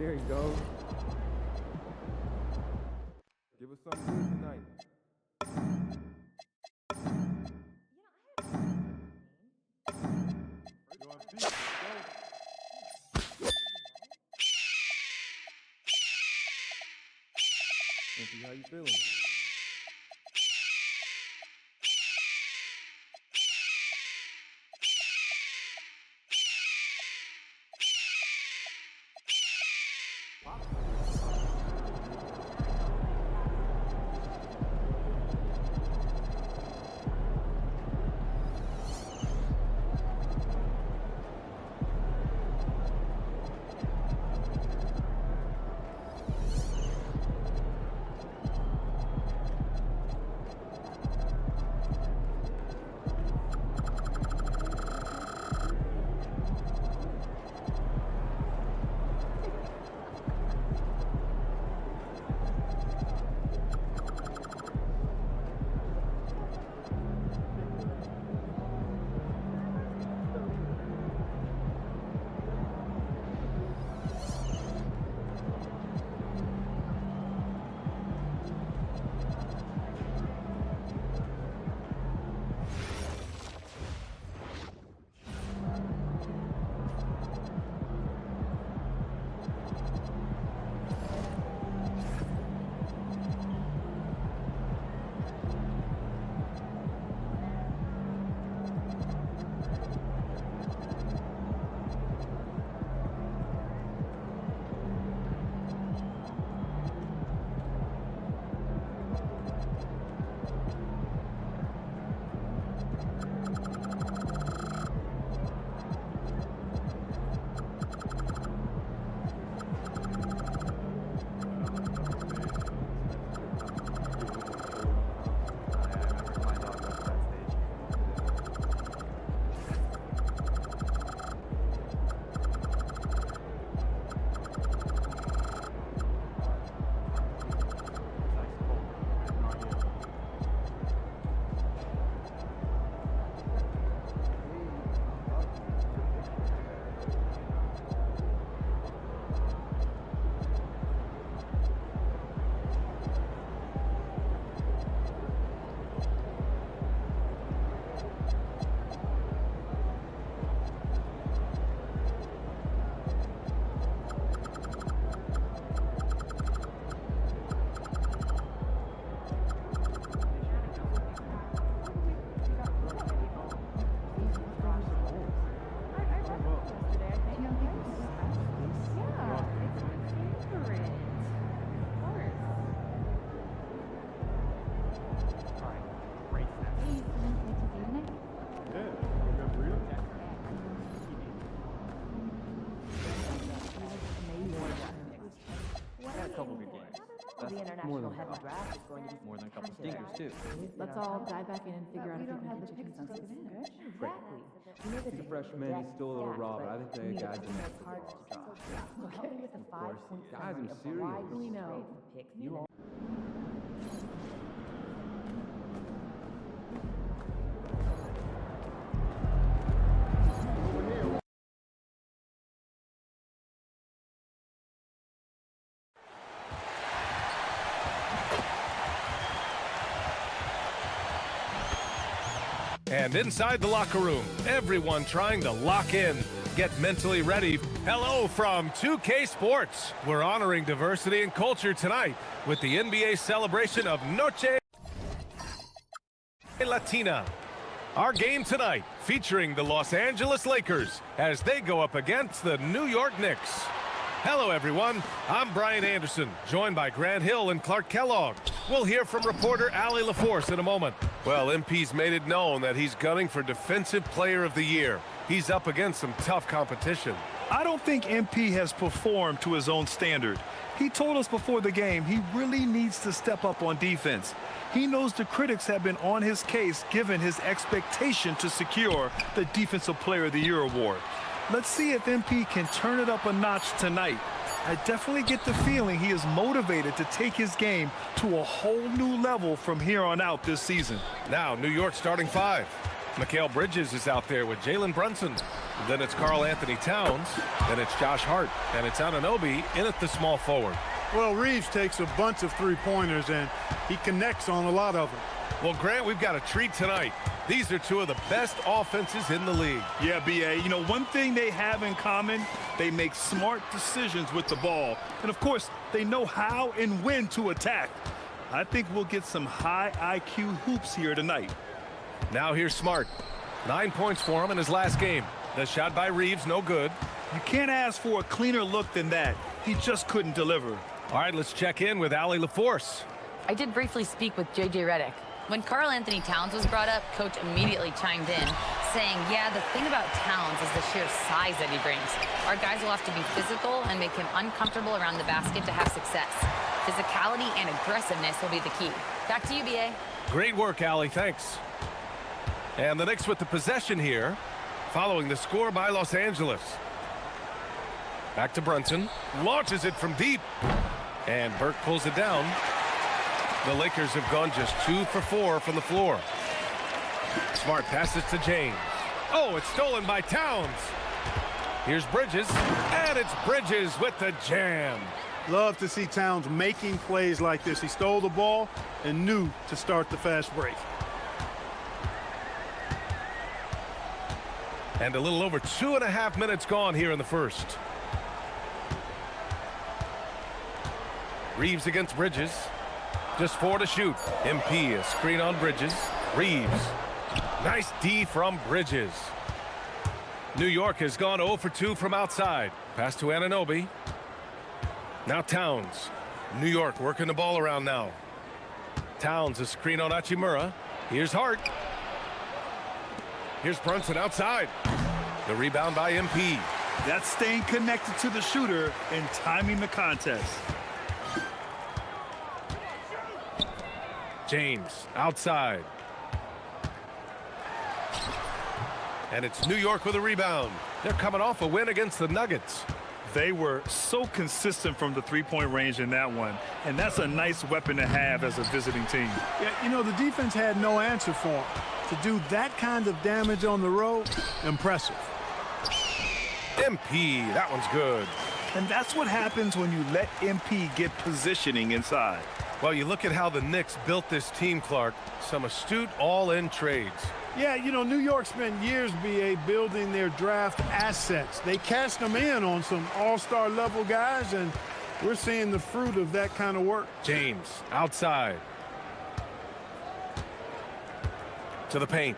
There you go. Give us something good tonight. You're on feet. Let's go. Anthony, how you feeling? More than a couple stinkers, too. Let's all dive back in and figure out if we can get you consensus. Exactly. The freshman, he's still a little raw, but I think the guys in there. Of course. Guys, I'm serious. We know. You all. And inside the locker room, everyone trying to lock in, get mentally ready. Hello from 2K Sports. We're honoring diversity and culture tonight with the NBA celebration of Noche Latina. Our game tonight featuring the Los Angeles Lakers as they go up against the New York Knicks. Hello, everyone. I'm Brian Anderson, joined by Grant Hill and Clark Kellogg. We'll hear from reporter Allie LaForce in a moment. Well, MP's made it known that he's gunning for Defensive Player of the Year. He's up against some tough competition. I don't think MP has performed to his own standard. He told us before the game he really needs to step up on defense. He knows the critics have been on his case given his expectation to secure the Defensive Player of the Year award. Let's see if MP can turn it up a notch tonight. I definitely get the feeling he is motivated to take his game to a whole new level from here on out this season. Now, New York starting five. Mikal Bridges is out there with Jalen Brunson. Then it's Karl Anthony Towns. Then it's Josh Hart. And it's Anunoby in at the small forward. Well, Reeves takes a bunch of three-pointers, and he connects on a lot of them. Well, Grant, we've got a treat tonight. These are two of the best offenses in the league. Yeah, B.A., you know, one thing they have in common, they make smart decisions with the ball. And, of course, they know how and when to attack. I think we'll get some high IQ hoops here tonight. Now here's Smart. 9 points for him in his last game. The shot by Reeves, no good. You can't ask for a cleaner look than that. He just couldn't deliver. All right, let's check in with Allie LaForce. I did briefly speak with J.J. Redick. When Karl Anthony Towns was brought up, Coach immediately chimed in, saying, yeah, the thing about Towns is the sheer size that he brings. Our guys will have to be physical and make him uncomfortable around the basket to have success. Physicality and aggressiveness will be the key. Back to you, B.A. Great work, Allie. Thanks. And the Knicks with the possession here, following the score by Los Angeles. Back to Brunson. Launches it from deep. And Burke pulls it down. The Lakers have gone just 2 for 4 from the floor. Smart passes to James. Oh, it's stolen by Towns. Here's Bridges. And it's Bridges with the jam. Love to see Towns making plays like this. He stole the ball and knew to start the fast break. And a little over 2.5 minutes gone here in the first. Reeves against Bridges. Just 4 to shoot. MP, a screen on Bridges. Reeves. Nice D from Bridges. New York has gone 0 for 2 from outside. Pass to Anunoby. Now Towns. New York working the ball around now. Towns, a screen on Hachimura. Here's Hart. Here's Brunson outside. The rebound by MP. That's staying connected to the shooter and timing the contest. James outside. And it's New York with a rebound. They're coming off a win against the Nuggets. They were so consistent from the three-point range in that one, and that's a nice weapon to have as a visiting team. Yeah, you know, the defense had no answer for him. To do that kind of damage on the road, impressive. MP, that one's good. And that's what happens when you let MP get positioning inside. Well, you look at how the Knicks built this team, Clark. Some astute all-in trades. Yeah, you know, New York spent years, B.A., building their draft assets. They cashed them in on some all-star level guys, and we're seeing the fruit of that kind of work. James outside. To the paint.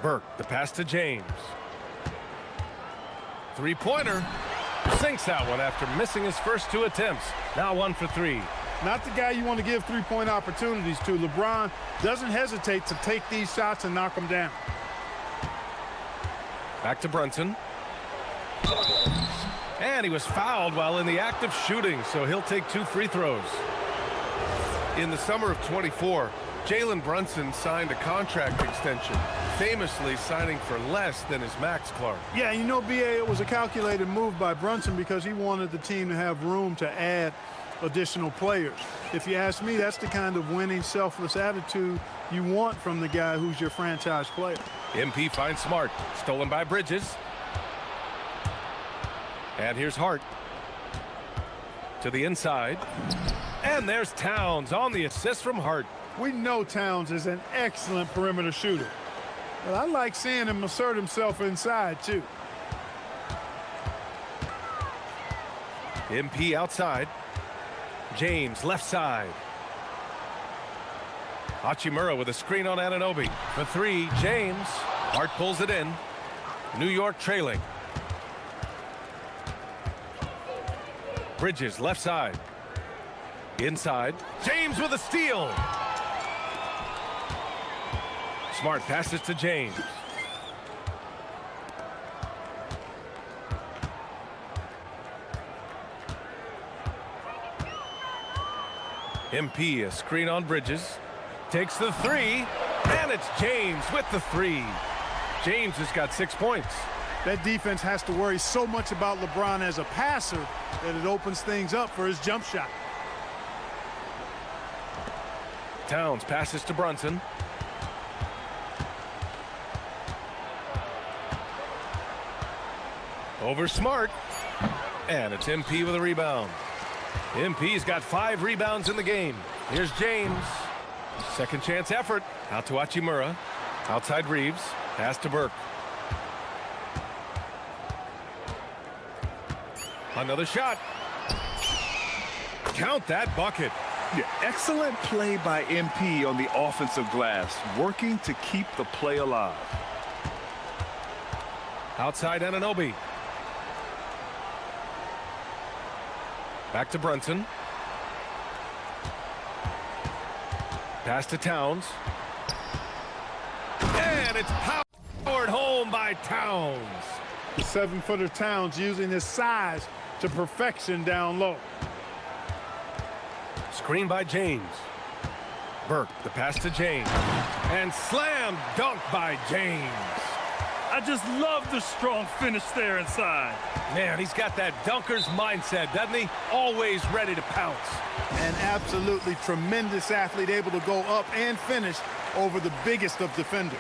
Burke, the pass to James. Three-pointer. Sinks that one after missing his first 2 attempts. Now 1 for 3. Not the guy you want to give three-point opportunities to. LeBron doesn't hesitate to take these shots and knock them down. Back to Brunson. And he was fouled while in the act of shooting, so he'll take 2 free throws. In the summer of 24, Jalen Brunson signed a contract extension, famously signing for less than his max, Clark. Yeah, you know, B.A., it was a calculated move by Brunson because he wanted the team to have room to add additional players. If you ask me, that's the kind of winning, selfless attitude you want from the guy who's your franchise player. MP finds Smart. Stolen by Bridges. And here's Hart. To the inside. And there's Towns on the assist from Hart. We know Towns is an excellent perimeter shooter. But I like seeing him assert himself inside, too. MP outside. James left side. Hachimura with a screen on Anunoby. For 3, James. Hart pulls it in. New York trailing. Bridges left side. Inside. James with a steal. Smart passes to James. MP, a screen on Bridges. Takes the 3. And it's James with the 3. James has got 6 points. That defense has to worry so much about LeBron as a passer that it opens things up for his jump shot. Towns passes to Brunson. Over Smart. And it's MP with a rebound. MP's got 5 rebounds in the game. Here's James. Second chance effort. Out to Hachimura. Outside Reeves. Pass to Burke. Another shot. Count that bucket. Yeah, excellent play by MP on the offensive glass, working to keep the play alive. Outside Anunoby. Back to Brunson. Pass to Towns. And it's powered home by Towns. The 7-footer Towns using his size to perfection down low. Screen by James. Burke, the pass to James. And slam dunk by James. I just love the strong finish there inside. Man, he's got that dunker's mindset, doesn't he? Always ready to pounce. An absolutely tremendous athlete, able to go up and finish over the biggest of defenders.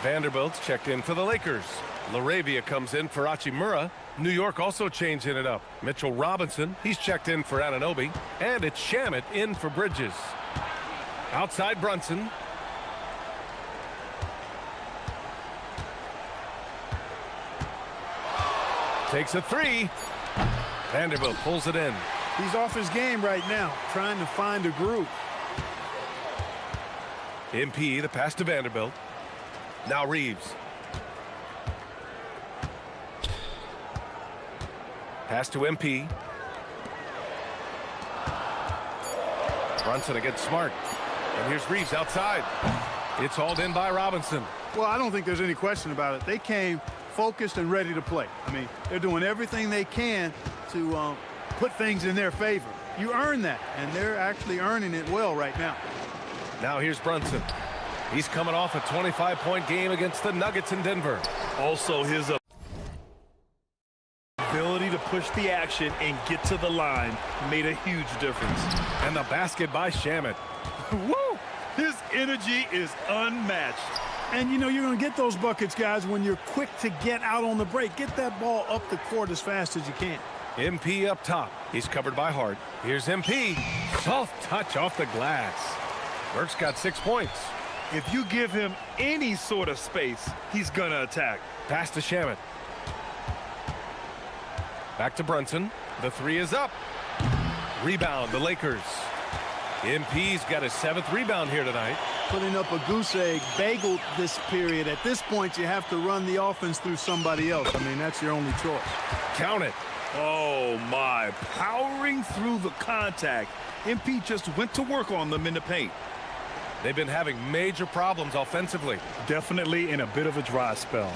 Vanderbilt's checked in for the Lakers. LaRavia comes in for Hachimura. New York also changing it up. Mitchell Robinson, he's checked in for Anunoby. And it's Shamet in for Bridges. Outside Brunson. Takes a 3. Vanderbilt pulls it in. He's off his game right now, trying to find a groove. MP, the pass to Vanderbilt. Now Reeves. Pass to MP. Brunson against Smart. And here's Reeves outside. It's hauled in by Robinson. Well, I don't think there's any question about it. They came focused and ready to play. I mean, they're doing everything they can to put things in their favor. You earn that, and they're actually earning it well right now. Now here's Brunson. He's coming off a 25-point game against the Nuggets in Denver. Also, his ability to push the action and get to the line made a huge difference. And the basket by Shamet. Woo! His energy is unmatched. And, you know, you're going to get those buckets, guys, when you're quick to get out on the break. Get that ball up the court as fast as you can. MP up top. He's covered by Hart. Here's MP. Soft touch off the glass. Burke's got 6 points. If you give him any sort of space, he's going to attack. Pass to Shamet. Back to Brunson. The 3 is up. Rebound, the Lakers. MP's got his 7th rebound here tonight. Putting up a goose egg, bageled this period. At this point, you have to run the offense through somebody else. I mean, that's your only choice. Count it. Oh, my. Powering through the contact. MP just went to work on them in the paint. They've been having major problems offensively. Definitely in a bit of a dry spell.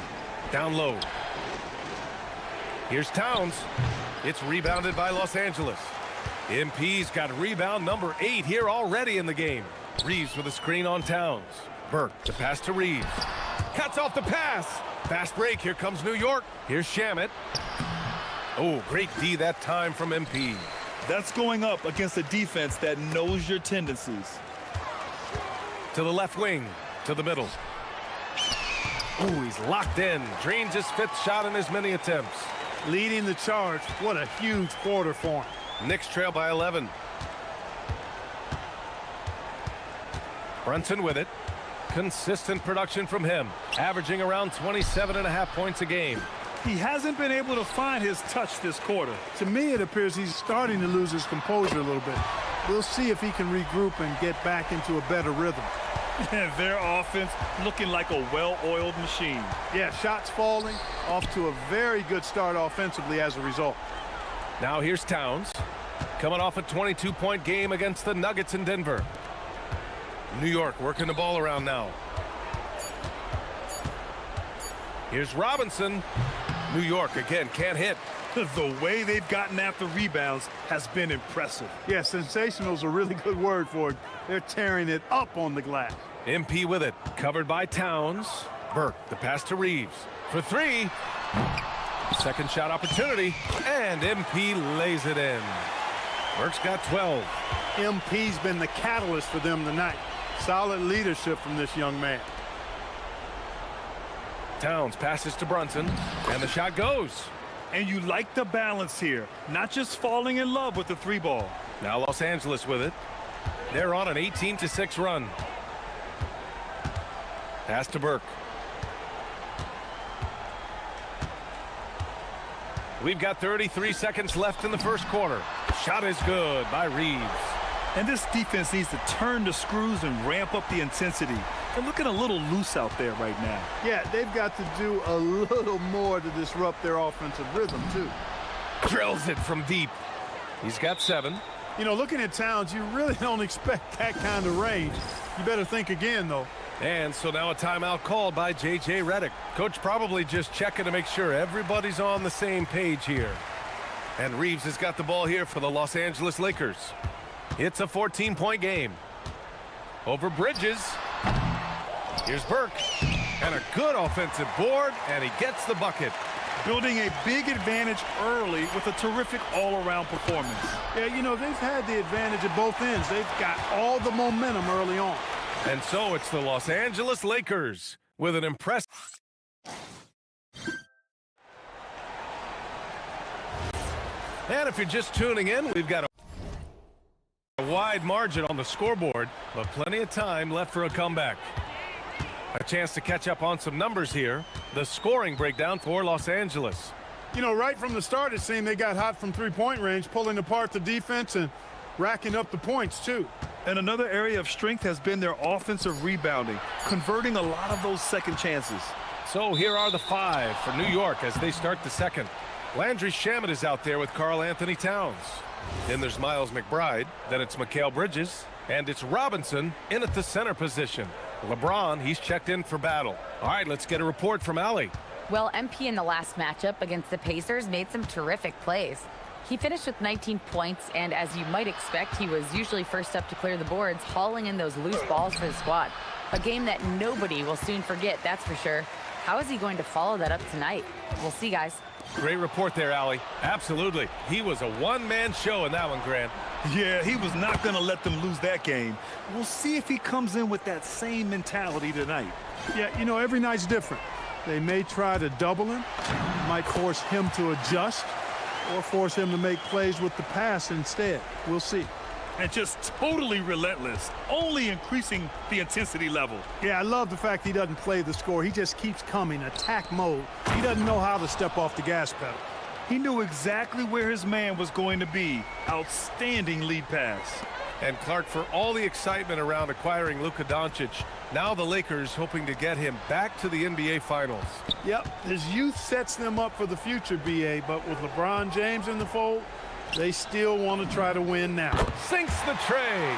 Down low. Here's Towns. It's rebounded by Los Angeles. MP's got rebound number 8 here already in the game. Reeves with a screen on Towns. Burke, the pass to Reeves. Cuts off the pass. Fast break. Here comes New York. Here's Shamet. Oh, great D that time from MP. That's going up against a defense that knows your tendencies. To the left wing. To the middle. Ooh, he's locked in. Drains his 5th shot in as many attempts. Leading the charge. What a huge quarter for him. Knicks trail by 11. Brunson with it. Consistent production from him, averaging around 27.5 points a game. He hasn't been able to find his touch this quarter. To me, it appears he's starting to lose his composure a little bit. We'll see if he can regroup and get back into a better rhythm. Their offense looking like a well-oiled machine. Yeah, shots falling, off to a very good start offensively as a result. Now here's Towns, coming off a 22-point game against the Nuggets in Denver. New York working the ball around now. Here's Robinson. New York again can't hit. The way they've gotten after rebounds has been impressive. Yeah, sensational is a really good word for it. They're tearing it up on the glass. MP with it, covered by Towns. Burke, the pass to Reeves. For 3. Second shot opportunity, and MP lays it in. Burke's got 12. MP's been the catalyst for them tonight. Solid leadership from this young man. Towns passes to Brunson, and the shot goes. And you like the balance here, not just falling in love with the 3 ball. Now Los Angeles with it. They're on an 18-6 run. Pass to Burke. We've got 33 seconds left in the first quarter. Shot is good by Reeves. And this defense needs to turn the screws and ramp up the intensity. They're looking a little loose out there right now. Yeah, they've got to do a little more to disrupt their offensive rhythm, too. Drills it from deep. He's got 7. You know, looking at Towns, you really don't expect that kind of range. You better think again, though. And so now a timeout called by J.J. Redick. Coach probably just checking to make sure everybody's on the same page here. And Reeves has got the ball here for the Los Angeles Lakers. It's a 14-point game. Over Bridges. Here's Burke. And a good offensive board, and he gets the bucket. Building a big advantage early with a terrific all-around performance. Yeah, you know, they've had the advantage at both ends. They've got all the momentum early on. And so it's the Los Angeles Lakers with an impressive. And if you're just tuning in, we've got a wide margin on the scoreboard, but plenty of time left for a comeback. A chance to catch up on some numbers here. The scoring breakdown for Los Angeles. You know, right from the start, it seemed they got hot from three-point range, pulling apart the defense and racking up the points, too. And another area of strength has been their offensive rebounding, converting a lot of those second chances. So here are the 5 for New York as they start the second. Landry Shamet is out there with Karl Anthony Towns. Then there's Miles McBride. Then it's Mikal Bridges. And it's Robinson in at the center position. LeBron, he's checked in for battle. All right, let's get a report from Allie. Well, MP in the last matchup against the Pacers made some terrific plays. He finished with 19 points, and as you might expect, he was usually first up to clear the boards, hauling in those loose balls for the squad. A game that nobody will soon forget, that's for sure. How is he going to follow that up tonight? We'll see, guys. Great report there, Allie. Absolutely. He was a one-man show in that one, Grant. Yeah, he was not going to let them lose that game. We'll see if he comes in with that same mentality tonight. Yeah, you know, every night's different. They may try to double him, might force him to adjust, or force him to make plays with the pass instead. We'll see. And just totally relentless, only increasing the intensity level. Yeah, I love the fact he doesn't play the score. He just keeps coming, attack mode. He doesn't know how to step off the gas pedal. He knew exactly where his man was going to be. Outstanding lead pass. And Clark, for all the excitement around acquiring Luka Doncic, now the Lakers hoping to get him back to the NBA Finals. Yep, his youth sets them up for the future, B.A., but with LeBron James in the fold, they still want to try to win now. Sinks the tray.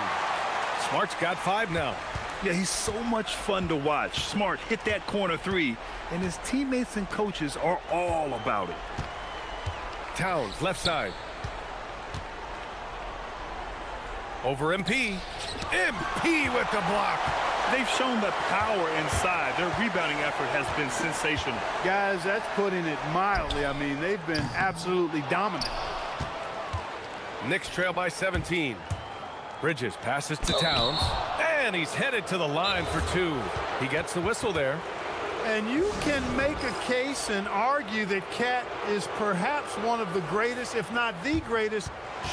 Smart's got 5 now. Yeah, he's so much fun to watch. Smart hit that corner 3, and his teammates and coaches are all about it. Towns, left side. Over MP. MP with the block. They've shown the power inside. Their rebounding effort has been sensational. Guys, that's putting it mildly. I mean, they've been absolutely dominant. Knicks trail by 17. Bridges passes to Towns. And he's headed to the line for 2. He gets the whistle there. And you can make a case and argue that Cat is perhaps one of the greatest, if not the greatest,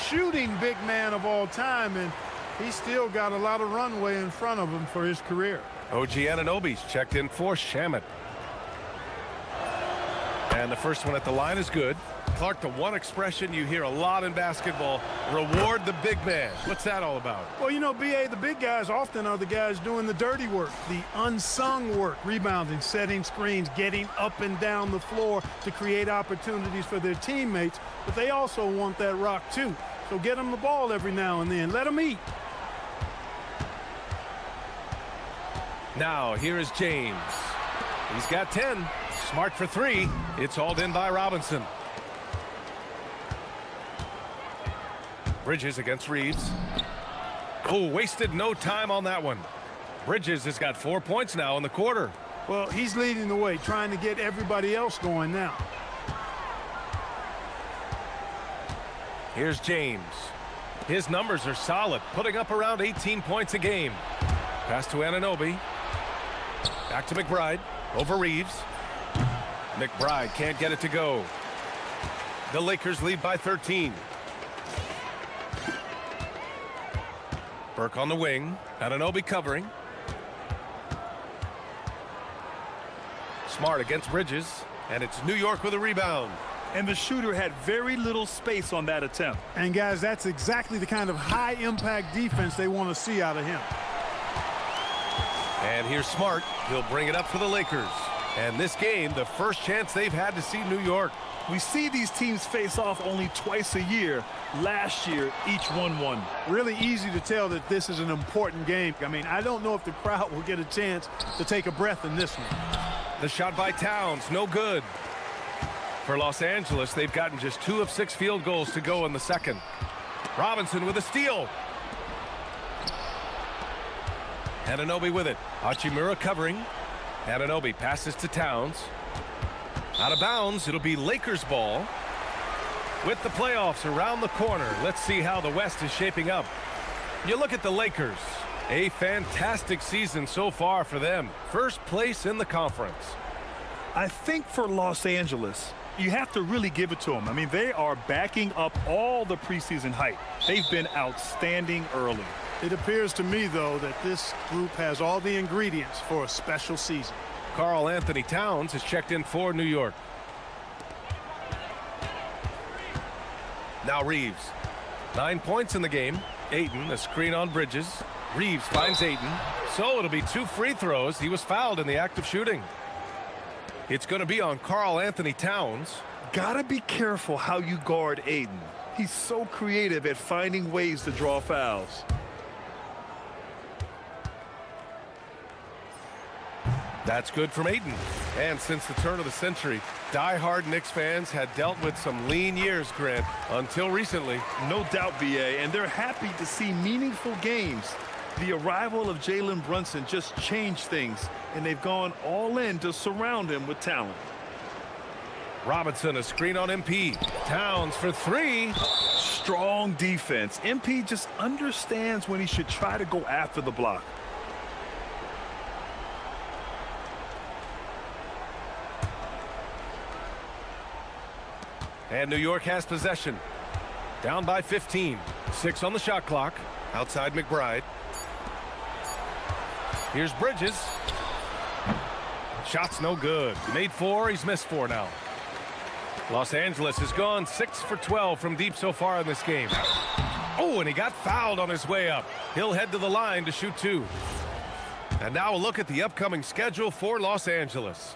shooting big man of all time. And he's still got a lot of runway in front of him for his career. OG Anunoby's checked in for Shamet. And the first one at the line is good. Clark, the one expression you hear a lot in basketball, reward the big man. What's that all about? Well, you know, B.A., the big guys often are the guys doing the dirty work, the unsung work, rebounding, setting screens, getting up and down the floor to create opportunities for their teammates. But they also want that rock, too. So get them the ball every now and then. Let them eat. Now, here is James. He's got 10. Smart for 3. It's hauled in by Robinson. Bridges against Reeves. Oh, wasted no time on that one. Bridges has got 4 points now in the quarter. Well, he's leading the way, trying to get everybody else going now. Here's James. His numbers are solid, putting up around 18 points a game. Pass to Anunoby. Back to McBride. Over Reeves. McBride can't get it to go. The Lakers lead by 13. Burke on the wing. Anunoby covering. Smart against Bridges. And it's New York with a rebound. And the shooter had very little space on that attempt. And guys, that's exactly the kind of high-impact defense they want to see out of him. And here's Smart. He'll bring it up for the Lakers. And this game, the first chance they've had to see New York. We see these teams face off only twice a year. Last year, each 1-1. Really easy to tell that this is an important game. I mean, I don't know if the crowd will get a chance to take a breath in this one. The shot by Towns, no good. For Los Angeles, they've gotten just 2 of 6 field goals to go in the second. Robinson with a steal. Anunoby with it. Hachimura covering. Anunoby passes to Towns. Out of bounds, it'll be Lakers ball. With the playoffs around the corner, let's see how the West is shaping up. You look at the Lakers. A fantastic season so far for them. First place in the conference. I think for Los Angeles, you have to really give it to them. I mean, they are backing up all the preseason hype. They've been outstanding early. It appears to me, though, that this group has all the ingredients for a special season. Karl Anthony Towns has checked in for New York. Now Reeves. 9 points in the game. Ayton, a screen on Bridges. Reeves finds Ayton. So it'll be 2 free throws. He was fouled in the act of shooting. It's going to be on Karl Anthony Towns. Gotta be careful how you guard Ayton. He's so creative at finding ways to draw fouls. That's good from Ayton. And since the turn of the century, die-hard Knicks fans had dealt with some lean years, Grant, until recently. No doubt, BA, and they're happy to see meaningful games. The arrival of Jalen Brunson just changed things, and they've gone all in to surround him with talent. Robinson, a screen on MP. Towns for 3. Strong defense. MP just understands when he should try to go after the block. And New York has possession. Down by 15. 6 on the shot clock. Outside McBride. Here's Bridges. Shot's no good. Made 4. He's missed 4 now. Los Angeles has gone 6 for 12 from deep so far in this game. Oh, and he got fouled on his way up. He'll head to the line to shoot 2. And now a look at the upcoming schedule for Los Angeles.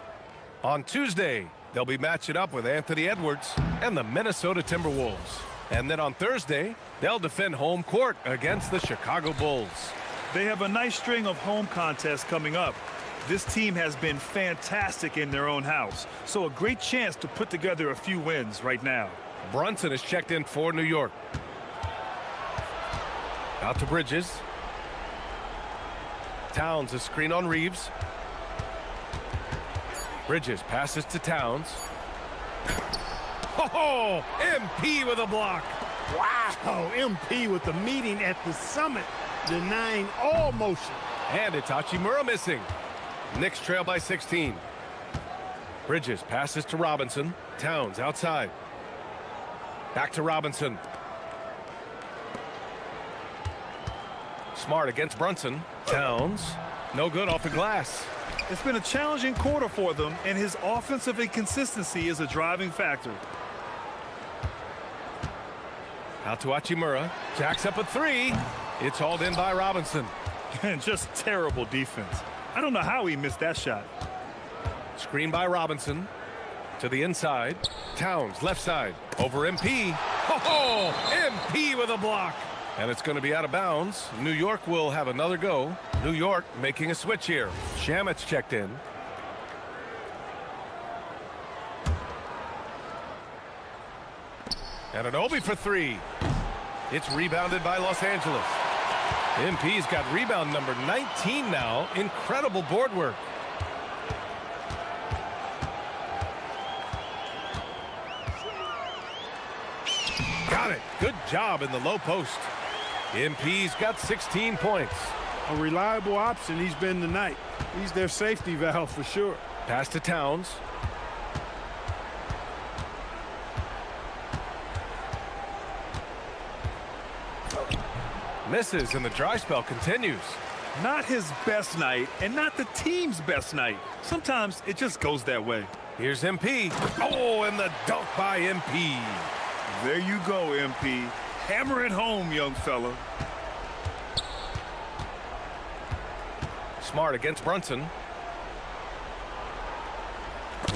On Tuesday, they'll be matching up with Anthony Edwards and the Minnesota Timberwolves. And then on Thursday, they'll defend home court against the Chicago Bulls. They have a nice string of home contests coming up. This team has been fantastic in their own house, so a great chance to put together a few wins right now. Brunson is checked in for New York. Out to Bridges. Towns, a screen on Reeves. Bridges passes to Towns. Oh, MP with a block. Wow, MP with the meeting at the summit, denying all motion. And it's Hachimura missing. Knicks trail by 16. Bridges passes to Robinson. Towns outside. Back to Robinson. Smart against Brunson. Towns. No good off the glass. It's been a challenging quarter for them, and his offensive inconsistency is a driving factor. Out to Hachimura. Jacks up a 3. It's hauled in by Robinson. And just terrible defense. I don't know how he missed that shot. Screen by Robinson. To the inside. Towns, left side. Over MP. Oh, MP with a block. And it's going to be out of bounds. New York will have another go. New York making a switch here. Shamit's checked in. Anunoby for 3. It's rebounded by Los Angeles. MP's got rebound number 19 now. Incredible board work. Got it. Good job in the low post. MP's got 16 points. A reliable option he's been tonight. He's their safety valve for sure. Pass to Towns. Misses, and the dry spell continues. Not his best night, and not the team's best night. Sometimes it just goes that way. Here's MP. Oh, and the dunk by MP. There you go, MP. Hammer it home, young fella. Smart against Brunson.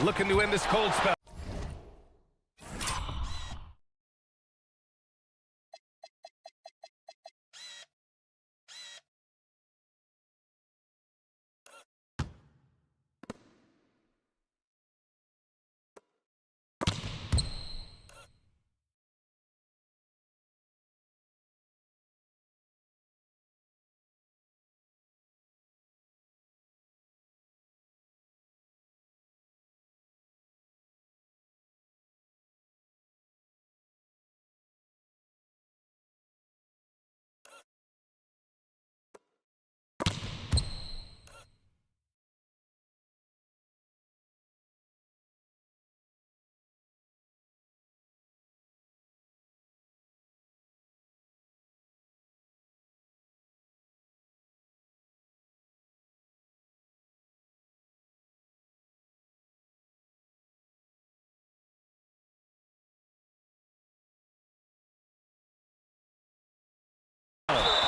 Looking to end this cold spell.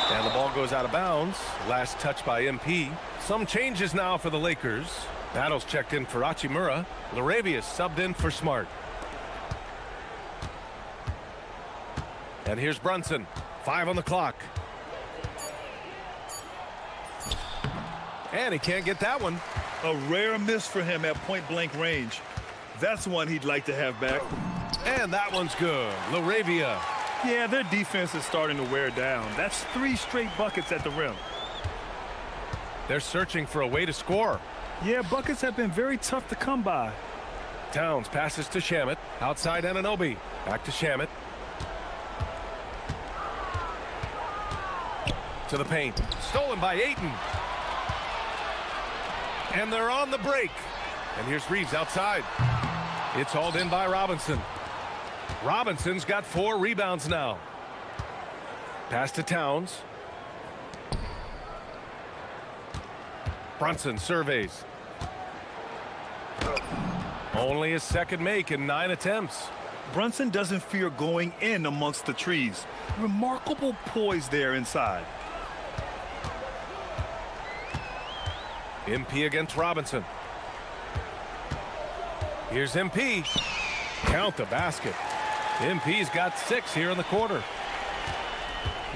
And the ball goes out of bounds. Last touch by MP. Some changes now for the Lakers. Battles checked in for Hachimura. Laravia subbed in for Smart. And here's Brunson. 5 on the clock. And he can't get that one. A rare miss for him at point-blank range. That's one he'd like to have back. And that one's good. Laravia. Yeah, their defense is starting to wear down. That's 3 straight buckets at the rim. They're searching for a way to score. Yeah, buckets have been very tough to come by. Towns passes to Shamet. Outside Anunoby. Back to Shamet. To the paint. Stolen by Ayton. And they're on the break. And here's Reeves outside. It's hauled in by Robinson. Robinson's got 4 rebounds now. Pass to Towns. Brunson surveys. Only his second make in 9 attempts. Brunson doesn't fear going in amongst the trees. Remarkable poise there inside. MP against Robinson. Here's MP. Count the basket. MP's got 6 here in the quarter.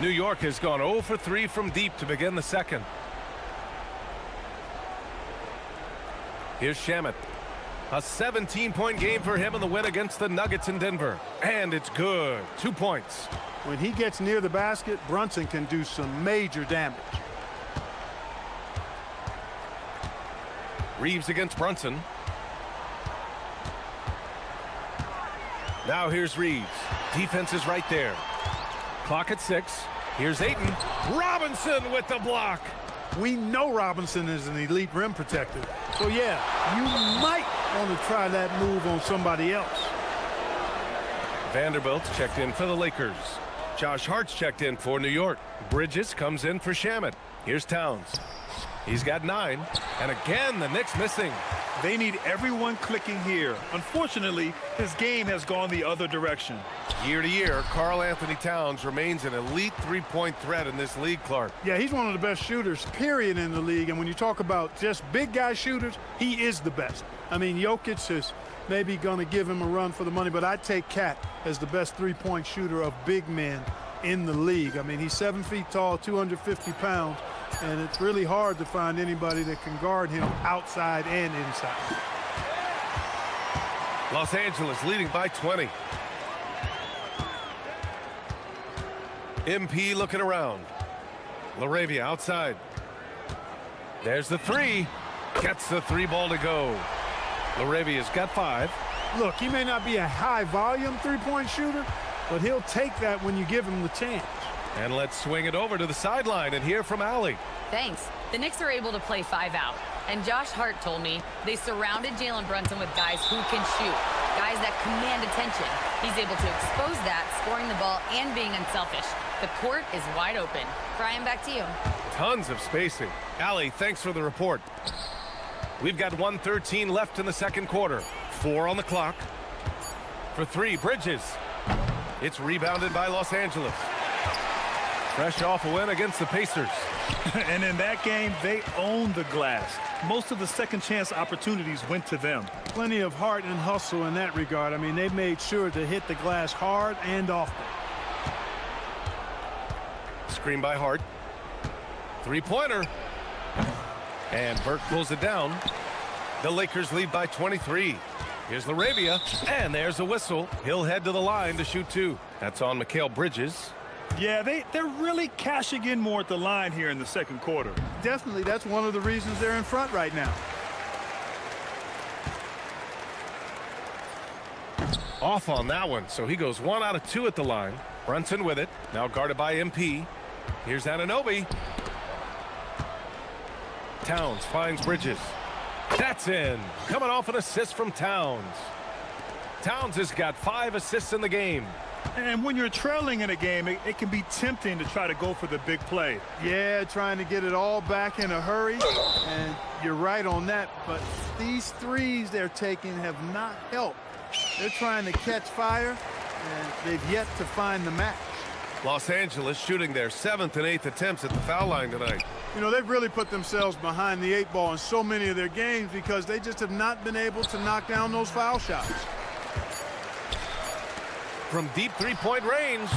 New York has gone 0 for 3 from deep to begin the second. Here's Shamet. A 17-point game for him in the win against the Nuggets in Denver. And it's good. 2 points. When he gets near the basket, Brunson can do some major damage. Reeves against Brunson. Now here's Reeves. Defense is right there. Clock at 6. Here's Ayton. Robinson with the block. We know Robinson is an elite rim protector. So, yeah, you might want to try that move on somebody else. Vanderbilt's checked in for the Lakers. Josh Hart's checked in for New York. Bridges comes in for Shamet. Here's Towns. He's got 9. And again, the Knicks missing. They need everyone clicking here. Unfortunately, his game has gone the other direction. Year to year, Karl Anthony Towns remains an elite three-point threat in this league, Clark. Yeah, he's one of the best shooters, period, in the league. And when you talk about just big guy shooters, he is the best. I mean, Jokic is maybe going to give him a run for the money, but I'd take Cat as the best three-point shooter of big men in the league. I mean, he's 7 feet tall, 250 pounds. And it's really hard to find anybody that can guard him outside and inside. Los Angeles leading by 20. MP looking around. Laravia outside. There's the 3. Gets the 3 ball to go. Laravia's got 5. Look, he may not be a high-volume three-point shooter, but he'll take that when you give him the chance. And let's swing it over to the sideline and hear from Allie. Thanks. The Knicks are able to play 5 out. And Josh Hart told me they surrounded Jalen Brunson with guys who can shoot, guys that command attention. He's able to expose that, scoring the ball and being unselfish. The court is wide open. Brian, back to you. Tons of spacing. Allie, thanks for the report. We've got 1:13 left in the second quarter. 4 on the clock. For 3, Bridges. It's rebounded by Los Angeles. Fresh off a win against the Pacers. And in that game, they owned the glass. Most of the second chance opportunities went to them. Plenty of heart and hustle in that regard. I mean, they made sure to hit the glass hard and often. Screen by Hart. Three-pointer. And Burke pulls it down. The Lakers lead by 23. Here's Larabia, and there's a whistle. He'll head to the line to shoot 2. That's on Mikal Bridges. Yeah, they're really cashing in more at the line here in the second quarter. Definitely, that's one of the reasons they're in front right now. Off on that one, so he goes 1 out of 2 at the line. Brunson with it, now guarded by MP. Here's Anunoby. Towns finds Bridges. That's in. Coming off an assist from Towns. Towns has got 5 assists in the game. And when you're trailing in a game, it can be tempting to try to go for the big play. Yeah, trying to get it all back in a hurry. And you're right on that, but these threes they're taking have not helped. They're trying to catch fire, and they've yet to find the match. Los Angeles shooting their 7th and 8th attempts at the foul line tonight. You know, they've really put themselves behind the 8 ball in so many of their games because they just have not been able to knock down those foul shots. From deep three-point range,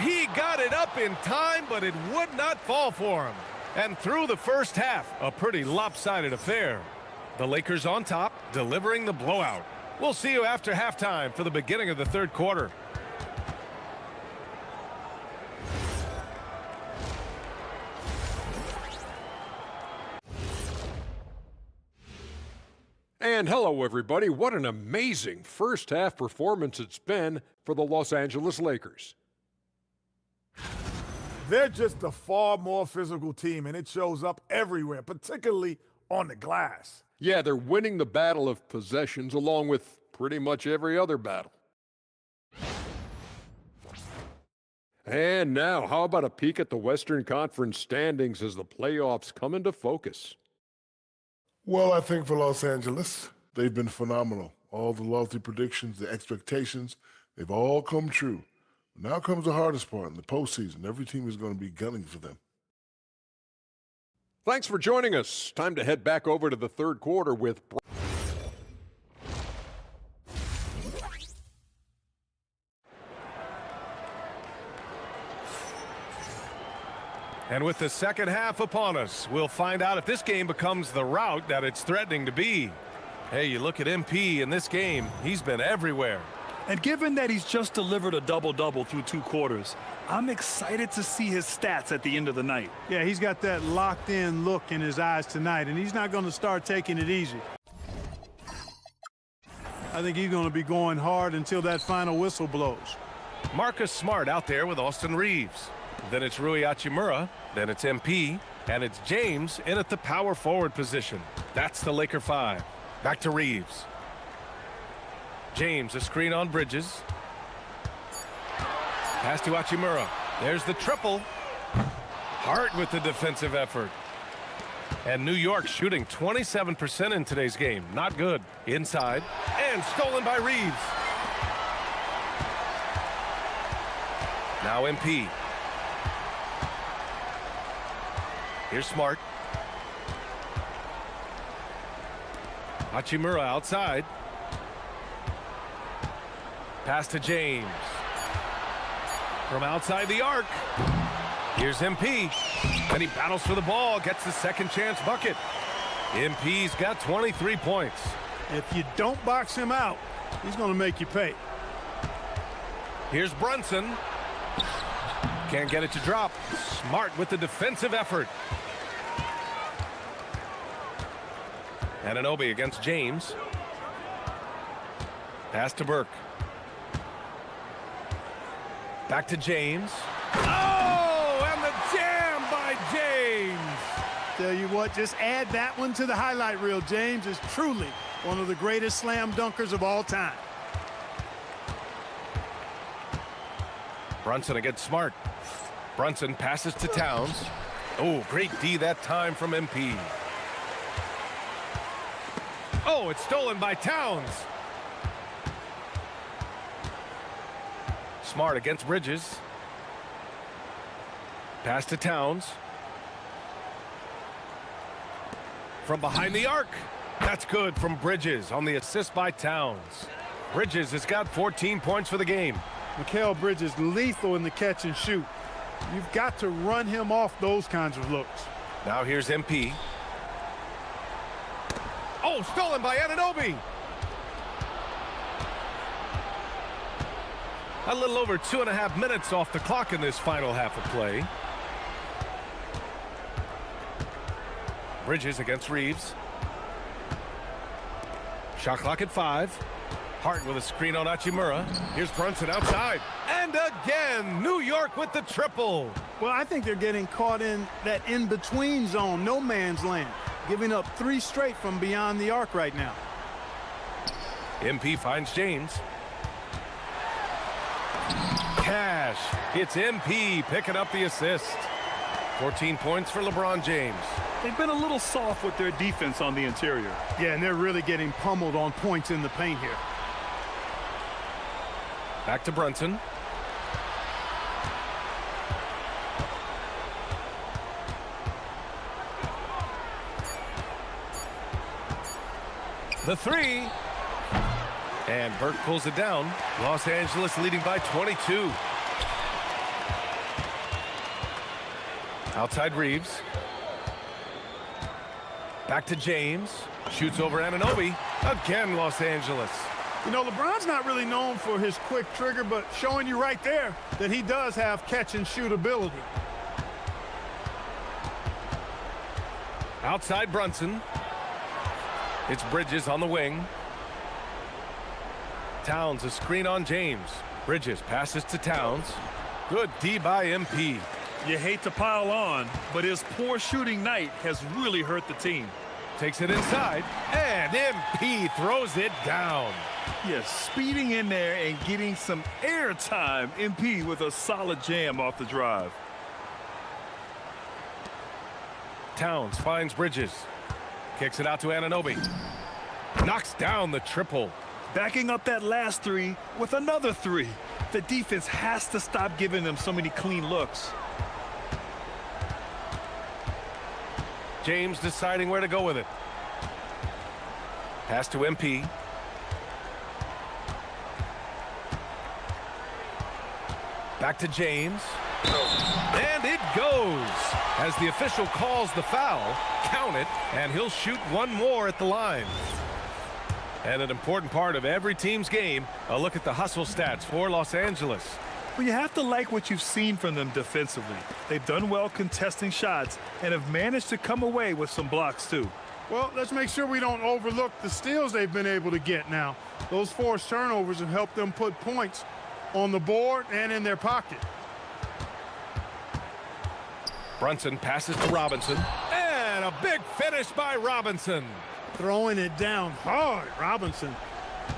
he got it up in time, but it would not fall for him. And through the first half, a pretty lopsided affair. The Lakers on top, delivering the blowout. We'll see you after halftime for the beginning of the third quarter. And hello, everybody. What an amazing first half performance it's been for the Los Angeles Lakers. They're just a far more physical team, and it shows up everywhere, particularly on the glass. Yeah, they're winning the battle of possessions along with pretty much every other battle. And now, how about a peek at the Western Conference standings as the playoffs come into focus? Well, I think for Los Angeles, they've been phenomenal. All the lofty predictions, the expectations, they've all come true. Now comes the hardest part in the postseason. Every team is going to be gunning for them. Thanks for joining us. Time to head back over to the third quarter with Bron. And with the second half upon us, we'll find out if this game becomes the rout that it's threatening to be. Hey, you look at MP in this game, he's been everywhere. And given that he's just delivered a double-double through 2 quarters, I'm excited to see his stats at the end of the night. Yeah, he's got that locked-in look in his eyes tonight, and he's not going to start taking it easy. I think he's going to be going hard until that final whistle blows. Marcus Smart out there with Austin Reeves. Then it's Rui Hachimura, then it's MP, and it's James in at the power forward position. That's the Laker 5. Back to Reeves. James, a screen on Bridges. Pass to Hachimura. There's the triple. Hart with the defensive effort. And New York shooting 27% in today's game. Not good. Inside. And stolen by Reeves. Now MP. Here's Smart. Hachimura outside. Pass to James. From outside the arc. Here's MP. And he battles for the ball. Gets the second chance bucket. MP's got 23 points. If you don't box him out, he's going to make you pay. Here's Brunson. Can't get it to drop. Smart with the defensive effort. Anunoby against James. Pass to Burke. Back to James. Oh, and the jam by James. Tell you what, just add that one to the highlight reel. James is truly one of the greatest slam dunkers of all time. Brunson against Smart. Brunson passes to Towns. Oh, great D that time from MP. Oh, it's stolen by Towns. Smart against Bridges. Pass to Towns. From behind the arc. That's good from Bridges on the assist by Towns. Bridges has got 14 points for the game. Mikal Bridges lethal in the catch and shoot. You've got to run him off those kinds of looks. Now here's MP. Oh, stolen by Anunoby. A little over 2.5 minutes off the clock in this final half of play. Bridges against Reeves. Shot clock at 5. Hart with a screen on Hachimura. Here's Brunson outside. And again, New York with the triple. Well, I think they're getting caught in that in-between zone, no man's land, giving up 3 straight from beyond the arc right now. MP finds James. Cash. It's MP picking up the assist. 14 points for LeBron James. They've been a little soft with their defense on the interior. Yeah, and they're really getting pummeled on points in the paint here. Back to Brunson. The 3. And Burke pulls it down. Los Angeles leading by 22. Outside Reeves. Back to James. Shoots over Anunoby. Again, Los Angeles. You know, LeBron's not really known for his quick trigger, but showing you right there that he does have catch and shoot ability. Outside Brunson. It's Bridges on the wing. Towns a screen on James. Bridges passes to Towns. Good D by MP. You hate to pile on, but his poor shooting night has really hurt the team. Takes it inside, and MP throws it down. Yes, speeding in there and getting some air time. MP with a solid jam off the drive. Towns finds Bridges. Kicks it out to Anunoby. Knocks down the triple. Backing up that last 3 with another 3. The defense has to stop giving them so many clean looks. James deciding where to go with it. Pass to MP. Back to James. And it goes. As the official calls the foul, count it, and he'll shoot one more at the line. And an important part of every team's game, a look at the hustle stats for Los Angeles. Well, you have to like what you've seen from them defensively. They've done well contesting shots and have managed to come away with some blocks too. Well, let's make sure we don't overlook the steals they've been able to get now. Those forced turnovers have helped them put points on the board and in their pocket. Brunson passes to Robinson. And a big finish by Robinson. Throwing it down hard. Robinson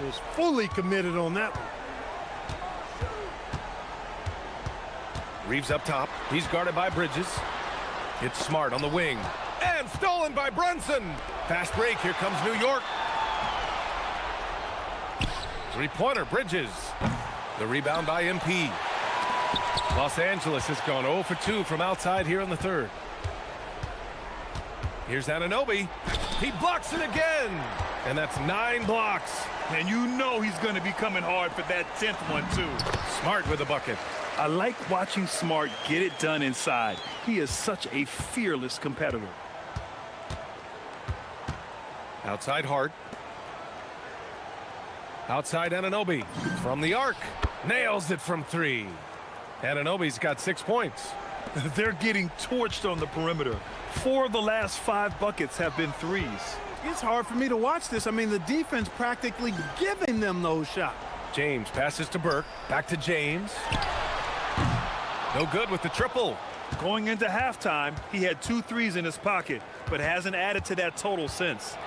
was fully committed on that one. Reeves up top. He's guarded by Bridges. It's Smart on the wing. And stolen by Brunson. Fast break. Here comes New York. 3-pointer Bridges. The rebound by MP. Los Angeles has gone 0 for 2 from outside here in the 3rd. Here's Anunoby. He blocks it again. And that's 9 blocks. And you know he's going to be coming hard for that 10th one too. Smart with the bucket. I like watching Smart get it done inside. He is such a fearless competitor. Outside Hart. Outside Anunoby. From the arc. Nails it from 3. Anunoby's got 6 points. They're getting torched on the perimeter. 4 of the last 5 buckets have been threes. It's hard for me to watch this. I mean, the defense practically giving them those shots. James passes to Burke. Back to James. No good with the triple. Going into halftime, he had 2 threes in his pocket, but hasn't added to that total since.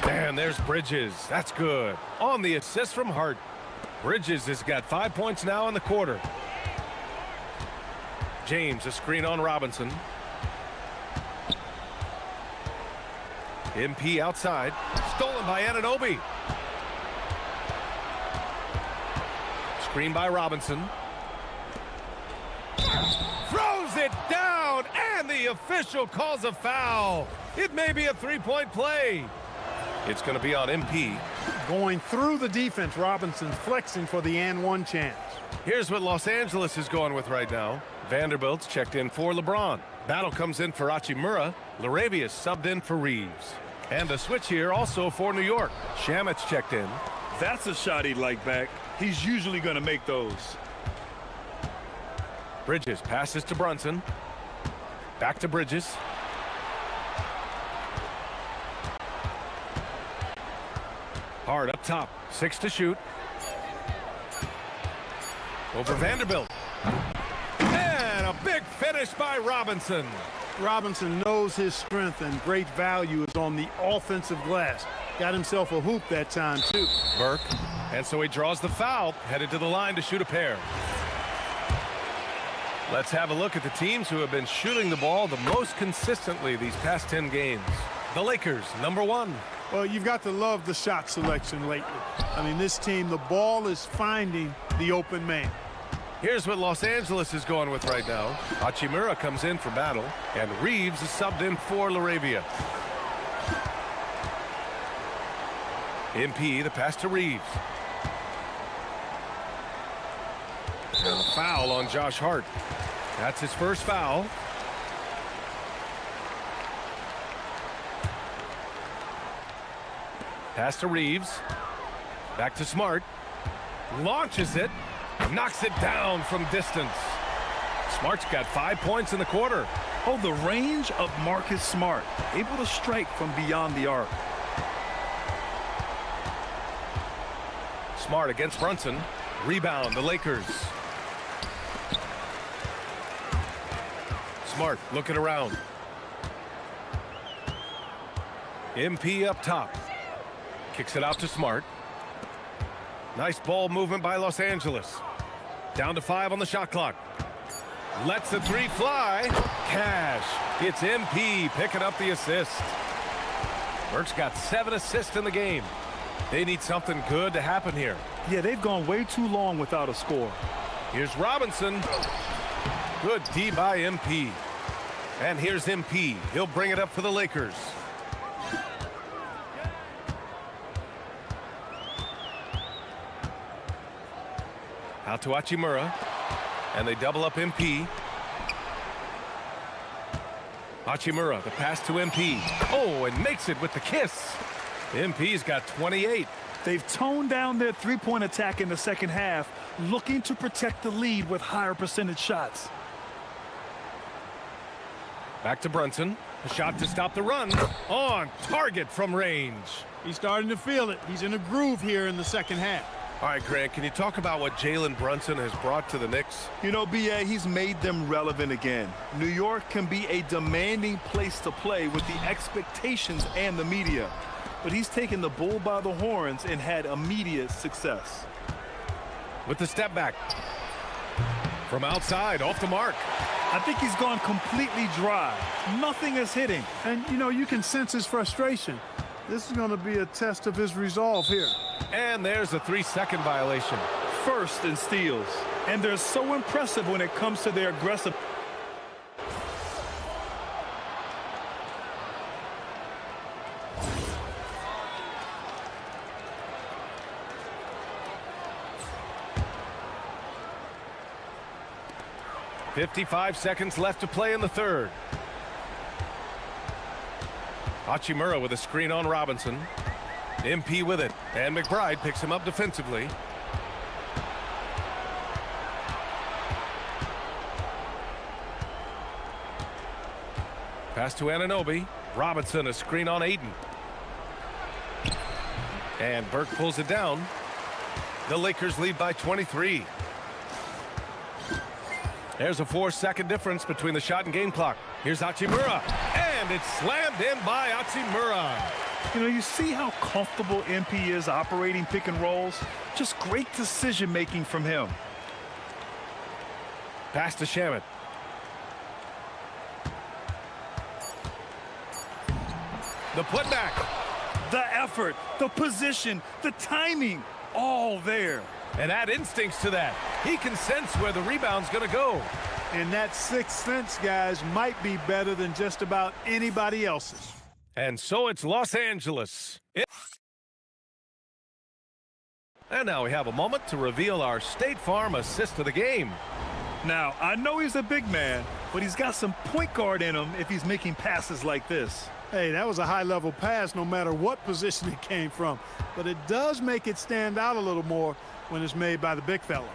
And there's Bridges. That's good. On the assist from Hart. Bridges has got 5 points now in the quarter. James, a screen on Robinson. MP outside. Stolen by Anunoby. Screen by Robinson. Throws it down, and the official calls a foul. It may be a three-point play. It's going to be on MP. Going through the defense, Robinson's flexing for the and one chance. Here's what Los Angeles is going with right now. Vanderbilt's checked in for LeBron. Battle comes in for Hachimura. Laravia's subbed in for Reeves. And a switch here also for New York. Shamit's checked in. That's a shot he'd like back. He's usually going to make those. Bridges passes to Brunson. Back to Bridges. Hard up top. 6 to shoot. Over Vanderbilt. And a big finish by Robinson. Robinson knows his strength and great value is on the offensive glass. Got himself a hoop that time, too. Burke. And so he draws the foul, headed to the line to shoot a pair. Let's have a look at the teams who have been shooting the ball the most consistently these past 10 games. The Lakers, number 1. Well, you've got to love the shot selection lately. I mean, this team, the ball is finding the open man. Here's what Los Angeles is going with right now. Hachimura comes in for Battle, and Reeves is subbed in for Laravia. MP, the pass to Reeves. And a foul on Josh Hart. That's his first foul. Pass to Reeves. Back to Smart. Launches it. Knocks it down from distance. Smart's got 5 points in the quarter. Oh, the range of Marcus Smart. Able to strike from beyond the arc. Smart against Brunson. Rebound, the Lakers. Smart looking around. MP up top. Kicks it out to Smart. Nice ball movement by Los Angeles. Down to 5 on the shot clock. Lets the 3 fly. Cash. It's MP picking up the assist. Burke's got 7 assists in the game. They need something good to happen here. Yeah, they've gone way too long without a score. Here's Robinson. Good D by MP. And here's MP. He'll bring it up for the Lakers. Out to Hachimura. And they double up MP. Hachimura, the pass to MP. Oh, and makes it with the kiss. MP's got 28. They've toned down their three-point attack in the second half, looking to protect the lead with higher percentage shots. Back to Brunson. A shot to stop the run. On target from range. He's starting to feel it. He's in a groove here in the second half. All right, Grant, can you talk about what Jalen Brunson has brought to the Knicks? You know, B.A., he's made them relevant again. New York can be a demanding place to play with the expectations and the media. But he's taken the bull by the horns and had immediate success. With the step back. From outside, off the mark. I think he's gone completely dry. Nothing is hitting. And, you know, you can sense his frustration. This is going to be a test of his resolve here. And there's a 3-second violation. First in steals. And they're so impressive when it comes to their aggressive. .55 seconds left to play in the third. Hachimura with a screen on Robinson. MP with it, and McBride picks him up defensively. Pass to Anunoby. Robinson, a screen on Aiden. And Burke pulls it down. The Lakers lead by 23. There's a 4-second difference between the shot and game clock. Here's Hachimura, and it's slammed in by Hachimura. You know, you see how comfortable MP is operating pick and rolls? Just great decision-making from him. Pass to Shamet. The putback. The effort, the position, the timing, all there. And add instincts to that. He can sense where the rebound's going to go. And that sixth sense, guys, might be better than just about anybody else's. And so it's Los Angeles. And now we have a moment to reveal our State Farm assist of the game. Now, I know he's a big man, but he's got some point guard in him if he's making passes like this. Hey, that was a high-level pass no matter what position it came from. But it does make it stand out a little more when it's made by the big fella.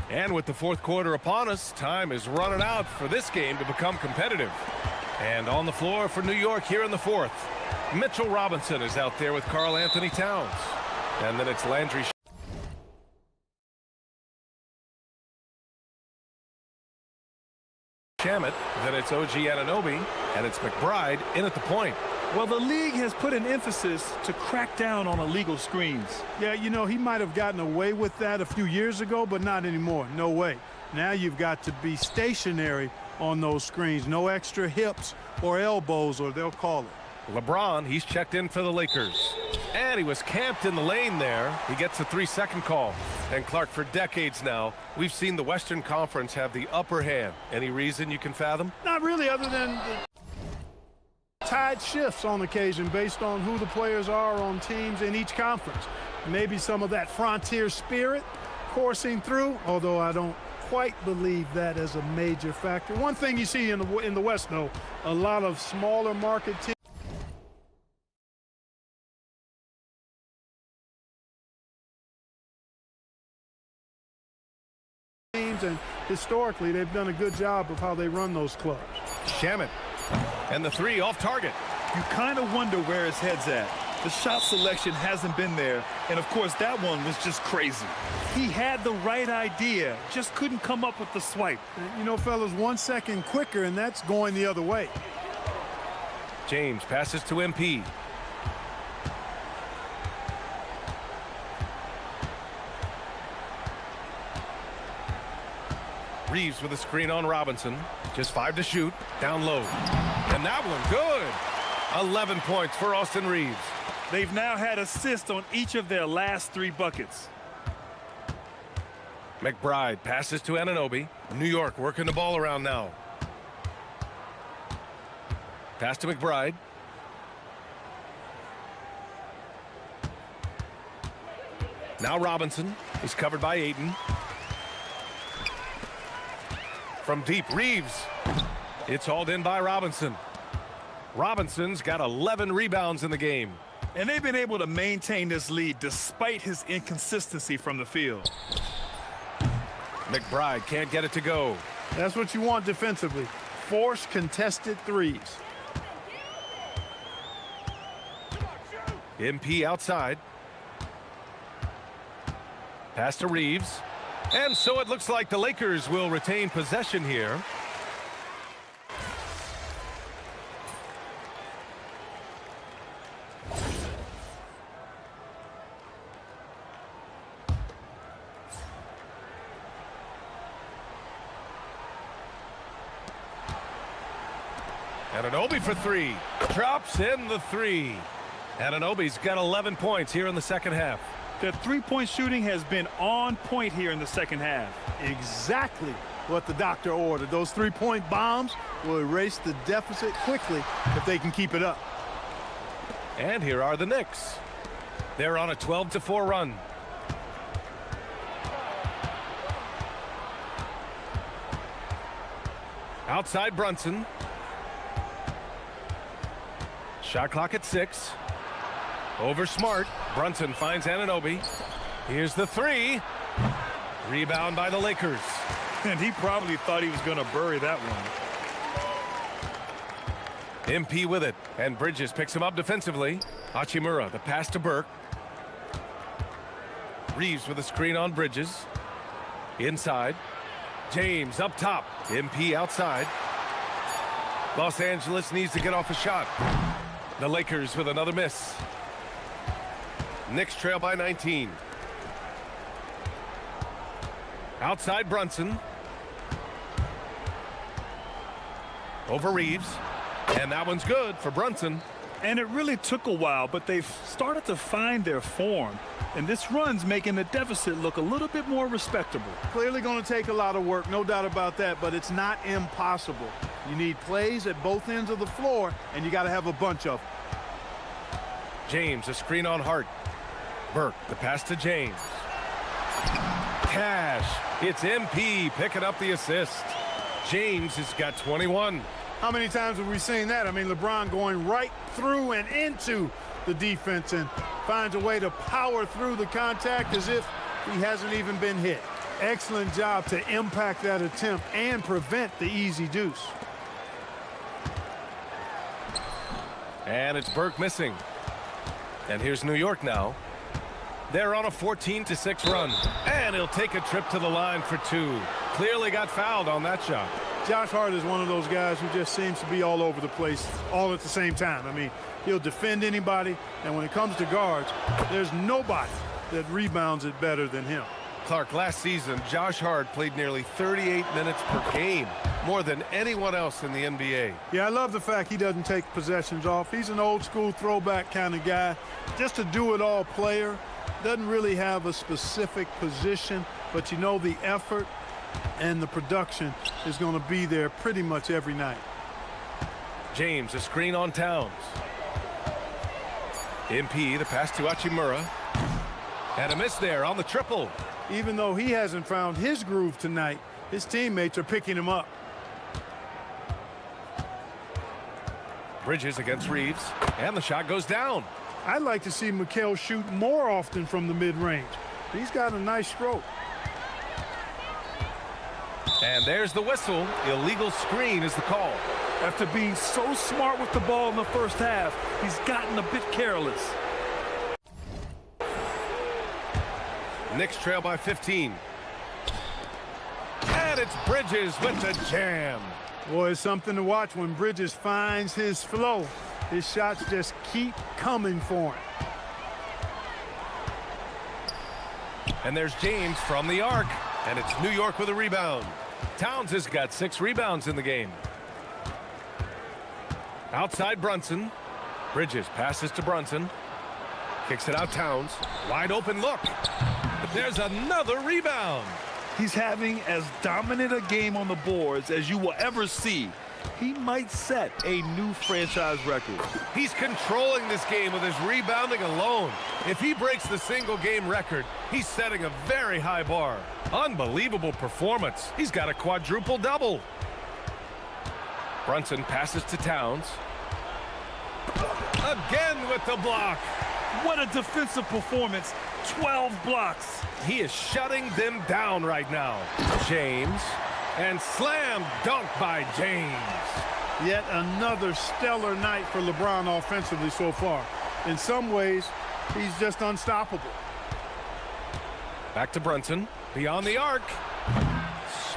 And with the fourth quarter upon us, time is running out for this game to become competitive. And on the floor for New York here in the fourth, Mitchell Robinson is out there with Karl Anthony Towns. And then it's Landry Shamet, then it's OG Anunoby, and it's McBride in at the point. Well, the league has put an emphasis to crack down on illegal screens. Yeah, you know, he might have gotten away with that a few years ago, but not anymore. No way. Now you've got to be stationary on those screens. No extra hips or elbows, or they'll call it. LeBron, he's checked in for the Lakers. And he was camped in the lane there. He gets a 3-second call. And Clark, for decades now, we've seen the Western Conference have the upper hand. Any reason you can fathom? Not really, other than the tide shifts on occasion based on who the players are on teams in each conference. Maybe some of that frontier spirit coursing through, although I don't quite believe that as a major factor. One thing you see in the West, though, a lot of smaller market teams. And historically, they've done a good job of how they run those clubs. Shamet. And the three off target. You kind of wonder where his head's at. The shot selection hasn't been there. And, of course, that one was just crazy. He had the right idea, just couldn't come up with the swipe. You know, fellas, 1 second quicker, and that's going the other way. James passes to MP. Reeves with a screen on Robinson. Just 5 to shoot. Down low. And that one good. 11 points for Austin Reeves. They've now had assists on each of their last 3 buckets. McBride passes to Anunoby. New York working the ball around now. Pass to McBride. Now Robinson is covered by Ayton. From deep, Reeves. It's hauled in by Robinson. Robinson's got 11 rebounds in the game. And they've been able to maintain this lead despite his inconsistency from the field. McBride can't get it to go. That's what you want defensively. Force contested threes. MP outside. Pass to Reeves. And so it looks like the Lakers will retain possession here. Anunoby for 3. Drops in the 3. Anunoby's got 11 points here in the second half. Their three-point shooting has been on point here in the second half. Exactly what the doctor ordered. Those three-point bombs will erase the deficit quickly if they can keep it up. And here are the Knicks. They're on a 12-4 run. Outside Brunson. Shot clock at 6. Over Smart. Brunson finds Anunoby. Here's the 3. Rebound by the Lakers. And he probably thought he was going to bury that one. MP with it. And Bridges picks him up defensively. Hachimura, the pass to Burke. Reeves with a screen on Bridges. Inside. James up top. MP outside. Los Angeles needs to get off a shot. The Lakers with another miss. Knicks trail by 19. Outside Brunson. Over Reeves. And that one's good for Brunson. And it really took a while, but they've started to find their form. And this run's making the deficit look a little bit more respectable. Clearly going to take a lot of work, no doubt about that, but it's not impossible. You need plays at both ends of the floor, and you got to have a bunch of them. James, a screen on Hart. Burke, the pass to James. Cash. It's MP picking up the assist. James has got 21. How many times have we seen that? I mean, LeBron going right through and into the defense and finds a way to power through the contact as if he hasn't even been hit. Excellent job to impact that attempt and prevent the easy deuce. And it's Burke missing. And here's New York now. They're on a 14-6 run. And he'll take a trip to the line for two. Clearly got fouled on that shot. Josh Hart is one of those guys who just seems to be all over the place all at the same time. I mean, he'll defend anybody, and when it comes to guards, there's nobody that rebounds it better than him. Clark, last season, Josh Hart played nearly 38 minutes per game, more than anyone else in the NBA. Yeah, I love the fact he doesn't take possessions off. He's an old-school throwback kind of guy, just a do-it-all player. Doesn't really have a specific position, but you know the effort and the production is going to be there pretty much every night. James, a screen on Towns. MP, the pass to Hachimura. And a miss there on the triple. Even though he hasn't found his groove tonight, his teammates are picking him up. Bridges against Reeves, and the shot goes down. I'd like to see Mycareer shoot more often from the mid-range. He's got a nice stroke. And there's the whistle. Illegal screen is the call. After being so smart with the ball in the first half, he's gotten a bit careless. Knicks trail by 15. And it's Bridges with the jam. Boy, it's something to watch when Bridges finds his flow. His shots just keep coming for him. And there's James from the arc. And it's New York with a rebound. Towns has got 6 rebounds in the game. Outside Brunson. Bridges passes to Brunson. Kicks it out Towns. Wide open look. But there's another rebound. He's having as dominant a game on the boards as you will ever see. He might set a new franchise record. He's controlling this game with his rebounding alone. If he breaks the single-game record, he's setting a very high bar. Unbelievable performance. He's got a quadruple-double. Brunson passes to Towns. Again with the block. What a defensive performance. 12 blocks. He is shutting them down right now. James. And slam dunk by James. Yet another stellar night for LeBron offensively so far. In some ways, he's just unstoppable. Back to Brunson. Beyond the arc.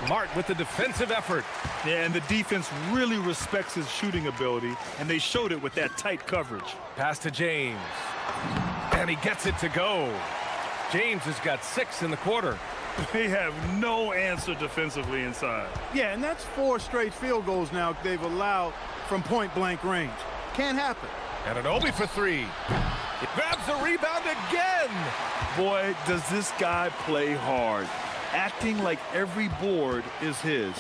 Smart with the defensive effort. Yeah, and the defense really respects his shooting ability, and they showed it with that tight coverage. Pass to James. And he gets it to go. James has got 6 in the quarter. They have no answer defensively inside. Yeah, and that's 4 straight field goals now they've allowed from point-blank range. Can't happen. And an Obi for 3. He grabs the rebound again. Boy, does this guy play hard. Acting like every board is his.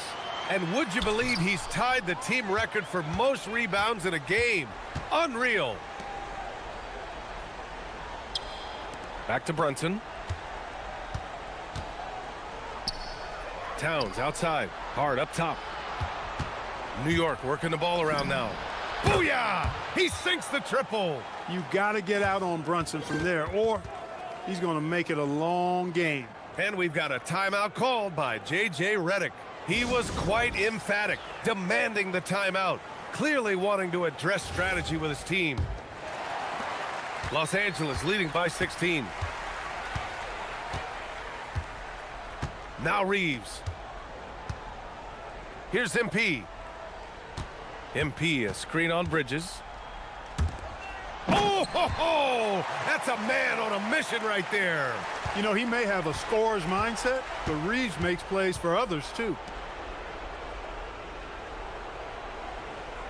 And would you believe he's tied the team record for most rebounds in a game? Unreal. Back to Brunson. Towns outside. Hard up top. New York working the ball around now. Booyah! He sinks the triple. You got to get out on Brunson from there, or he's going to make it a long game. And we've got a timeout called by J.J. Redick. He was quite emphatic, demanding the timeout, clearly wanting to address strategy with his team. Los Angeles leading by 16. Now Reeves. Here's MP. MP, a screen on Bridges. Oh, ho, ho! That's a man on a mission right there. You know, he may have a scorer's mindset, but Reeves makes plays for others, too.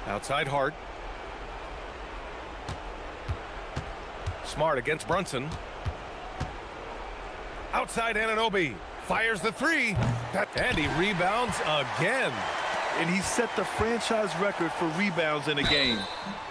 Outside Hart. Smart against Brunson. Outside Anunoby. Fires the three. And he rebounds again. And he set the franchise record for rebounds in a game.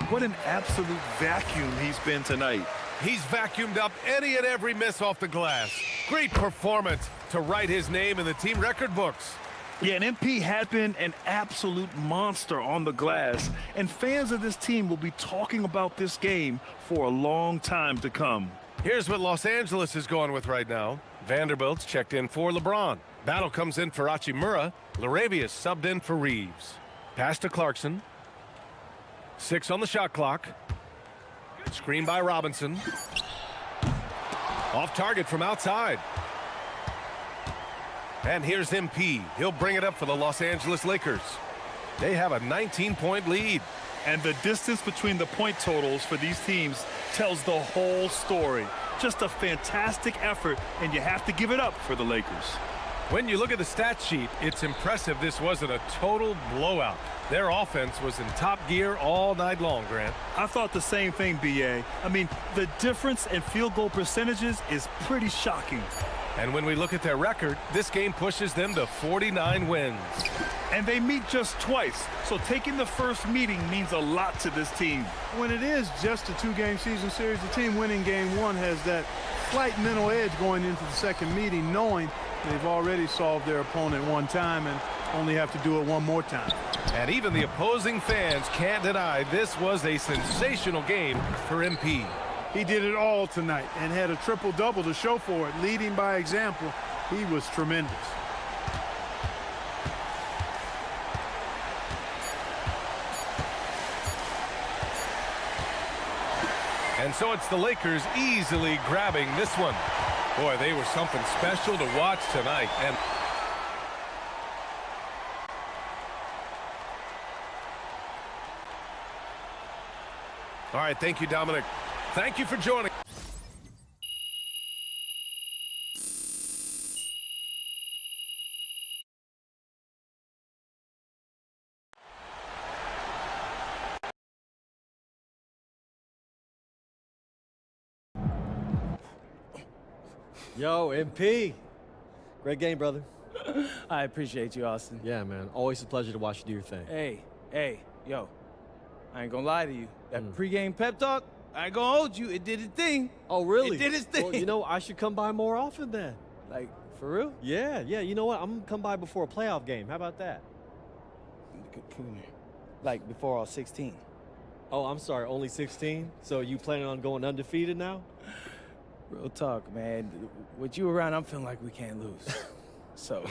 What an absolute vacuum he's been tonight. He's vacuumed up any and every miss off the glass. Great performance to write his name in the team record books. Yeah, and MP had been an absolute monster on the glass, and fans of this team will be talking about this game for a long time to come. Here's what Los Angeles is going with right now. Vanderbilt's checked in for LeBron. Battle comes in for Hachimura. Larabia's subbed in for Reeves. Pass to Clarkson. 6 on the shot clock. Screen by Robinson. Off target from outside. And here's MP. He'll bring it up for the Los Angeles Lakers. They have a 19-point lead. And the distance between the point totals for these teams tells the whole story. Just a fantastic effort, and you have to give it up for the Lakers. When you look at the stat sheet, it's impressive this wasn't a total blowout. Their offense was in top gear all night long, Grant. I thought the same thing, B.A. I mean, the difference in field goal percentages is pretty shocking. And when we look at their record, this game pushes them to 49 wins. And they meet just twice, so taking the first meeting means a lot to this team. When it is just a 2-game season series, the team winning game 1 has that slight mental edge going into the second meeting, knowing they've already solved their opponent one time and only have to do it one more time. And even the opposing fans can't deny this was a sensational game for MP. He did it all tonight and had a triple-double to show for it. Leading by example, he was tremendous. And so it's the Lakers easily grabbing this one. Boy, they were something special to watch tonight. And all right, thank you, Dominic. Thank you for joining. Yo, MP. Great game, brother. I appreciate you, Austin. Yeah, man. Always a pleasure to watch you do your thing. Hey, yo. I ain't gonna lie to you. That pregame pep talk, I ain't gonna hold you. It did its thing. Oh, really? It did its thing. Well, you know, I should come by more often then. Like, for real? Yeah. You know what? I'm gonna come by before a playoff game. How about that? Like, before all 16. Oh, I'm sorry. Only 16? So you planning on going undefeated now? Real talk, man. With you around, I'm feeling like we can't lose. So...